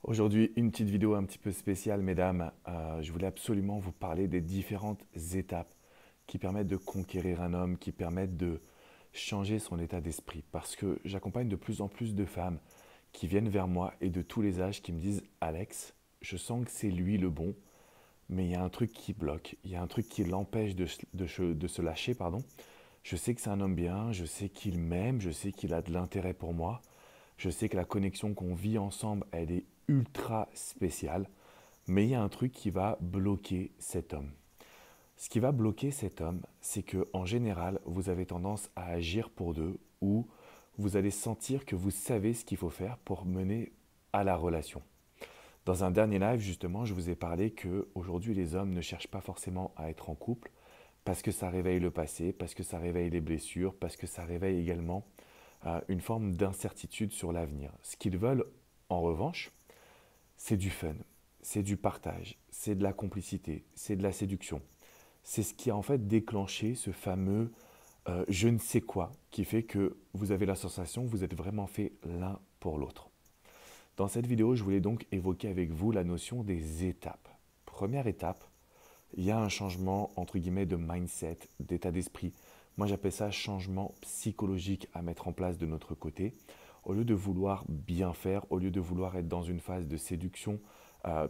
Aujourd'hui, une petite vidéo un petit peu spéciale, mesdames. Je voulais absolument vous parler des différentes étapes qui permettent de conquérir un homme, qui permettent de changer son état d'esprit. Parce que j'accompagne de plus en plus de femmes qui viennent vers moi et de tous les âges qui me disent: Alex, je sens que c'est lui le bon, mais il y a un truc qui bloque, il y a un truc qui l'empêche de se lâcher, pardon. Je sais que c'est un homme bien, je sais qu'il m'aime, je sais qu'il a de l'intérêt pour moi, je sais que la connexion qu'on vit ensemble, elle est ultra spéciale, mais il y a un truc qui va bloquer cet homme. Ce qui va bloquer cet homme, c'est que en général, vous avez tendance à agir pour deux ou vous allez sentir que vous savez ce qu'il faut faire pour mener à la relation. Dans un dernier live, justement, je vous ai parlé que aujourd'hui les hommes ne cherchent pas forcément à être en couple parce que ça réveille le passé, parce que ça réveille les blessures, parce que ça réveille également une forme d'incertitude sur l'avenir. Ce qu'ils veulent, en revanche, c'est du fun, c'est du partage, c'est de la complicité, c'est de la séduction. C'est ce qui a en fait déclenché ce fameux je ne sais quoi qui fait que vous avez la sensation que vous êtes vraiment fait l'un pour l'autre. Dans cette vidéo, je voulais donc évoquer avec vous la notion des étapes. Première étape, il y a un changement entre guillemets de mindset, d'état d'esprit. Moi j'appelle ça changement psychologique à mettre en place de notre côté. Au lieu de vouloir bien faire, au lieu de vouloir être dans une phase de séduction,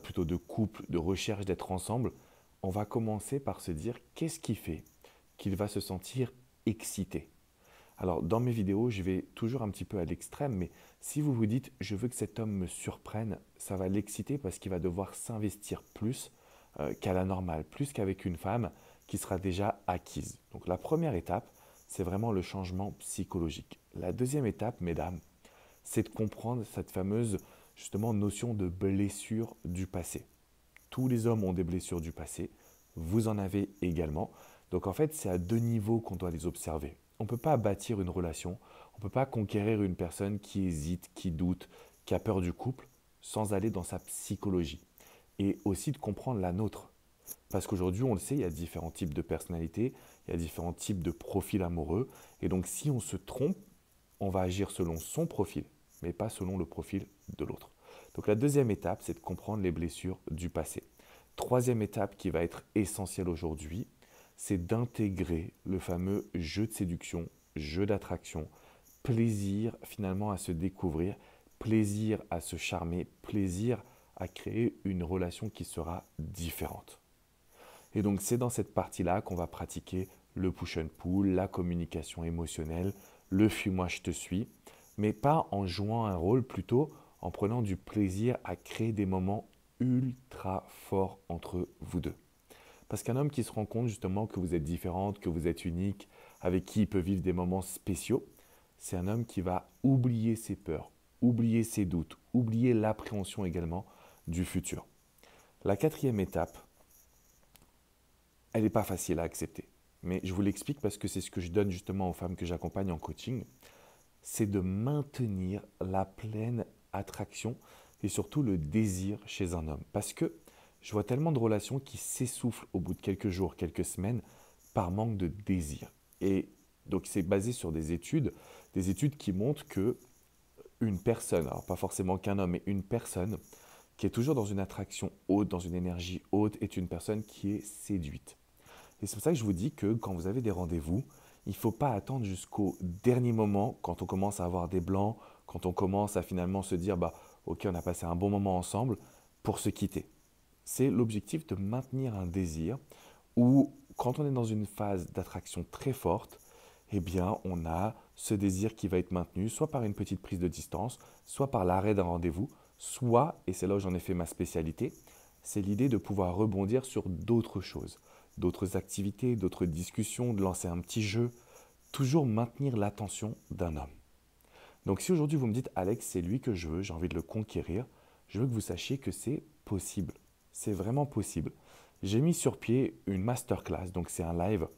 plutôt de couple, de recherche d'être ensemble, on va commencer par se dire qu'est-ce qui fait qu'il va se sentir excité. Alors, dans mes vidéos, je vais toujours un petit peu à l'extrême, mais si vous vous dites je veux que cet homme me surprenne, ça va l'exciter parce qu'il va devoir s'investir plus qu'à la normale, plus qu'avec une femme qui sera déjà acquise. Donc, la première étape, c'est vraiment le changement psychologique. La deuxième étape, mesdames, c'est de comprendre cette fameuse justement notion de blessure du passé. Tous les hommes ont des blessures du passé, vous en avez également. Donc en fait, c'est à deux niveaux qu'on doit les observer. On ne peut pas bâtir une relation, on ne peut pas conquérir une personne qui hésite, qui doute, qui a peur du couple, sans aller dans sa psychologie. Et aussi de comprendre la nôtre. Parce qu'aujourd'hui, on le sait, il y a différents types de personnalités, il y a différents types de profils amoureux. Et donc si on se trompe, on va agir selon son profil, mais pas selon le profil de l'autre. Donc la deuxième étape, c'est de comprendre les blessures du passé. Troisième étape qui va être essentielle aujourd'hui, c'est d'intégrer le fameux jeu de séduction, jeu d'attraction, plaisir finalement à se découvrir, plaisir à se charmer, plaisir à créer une relation qui sera différente. Et donc c'est dans cette partie-là qu'on va pratiquer le push and pull, la communication émotionnelle, le fuis-moi je te suis, mais pas en jouant un rôle, plutôt en prenant du plaisir à créer des moments ultra forts entre vous deux. Parce qu'un homme qui se rend compte justement que vous êtes différente, que vous êtes unique, avec qui il peut vivre des moments spéciaux, c'est un homme qui va oublier ses peurs, oublier ses doutes, oublier l'appréhension également du futur. La quatrième étape, elle n'est pas facile à accepter. Mais je vous l'explique parce que c'est ce que je donne justement aux femmes que j'accompagne en coaching. C'est de maintenir la pleine attraction et surtout le désir chez un homme. Parce que je vois tellement de relations qui s'essoufflent au bout de quelques jours, quelques semaines, par manque de désir. Et donc c'est basé sur des études qui montrent que une personne, alors pas forcément qu'un homme, mais une personne qui est toujours dans une attraction haute, dans une énergie haute, est une personne qui est séduite. Et c'est pour ça que je vous dis que quand vous avez des rendez-vous, il ne faut pas attendre jusqu'au dernier moment, quand on commence à avoir des blancs, quand on commence à finalement se dire, bah, ok, on a passé un bon moment ensemble, pour se quitter. C'est l'objectif de maintenir un désir où, quand on est dans une phase d'attraction très forte, eh bien, on a ce désir qui va être maintenu, soit par une petite prise de distance, soit par l'arrêt d'un rendez-vous, soit, et c'est là où j'en ai fait ma spécialité, c'est l'idée de pouvoir rebondir sur d'autres choses, d'autres activités, d'autres discussions, de lancer un petit jeu, toujours maintenir l'attention d'un homme. Donc si aujourd'hui vous me dites Alex, c'est lui que je veux, j'ai envie de le conquérir, je veux que vous sachiez que c'est possible. C'est vraiment possible. J'ai mis sur pied une masterclass, donc c'est un live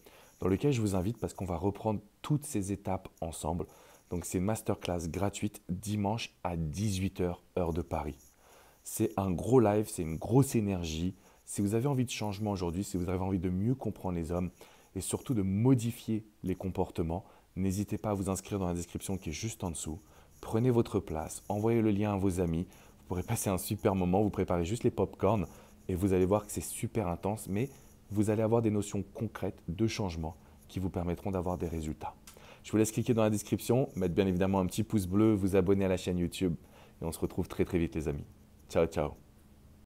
dans lequel je vous invite parce qu'on va reprendre toutes ces étapes ensemble. Donc c'est une masterclass gratuite dimanche à 18h heure de Paris. C'est un gros live, c'est une grosse énergie. Si vous avez envie de changement aujourd'hui, si vous avez envie de mieux comprendre les hommes et surtout de modifier les comportements, n'hésitez pas à vous inscrire dans la description qui est juste en dessous. Prenez votre place, envoyez le lien à vos amis. Vous pourrez passer un super moment. Vous préparez juste les pop-corns et vous allez voir que c'est super intense, mais vous allez avoir des notions concrètes de changement qui vous permettront d'avoir des résultats. Je vous laisse cliquer dans la description, mettre bien évidemment un petit pouce bleu, vous abonner à la chaîne YouTube et on se retrouve très très vite les amis. Ciao ciao.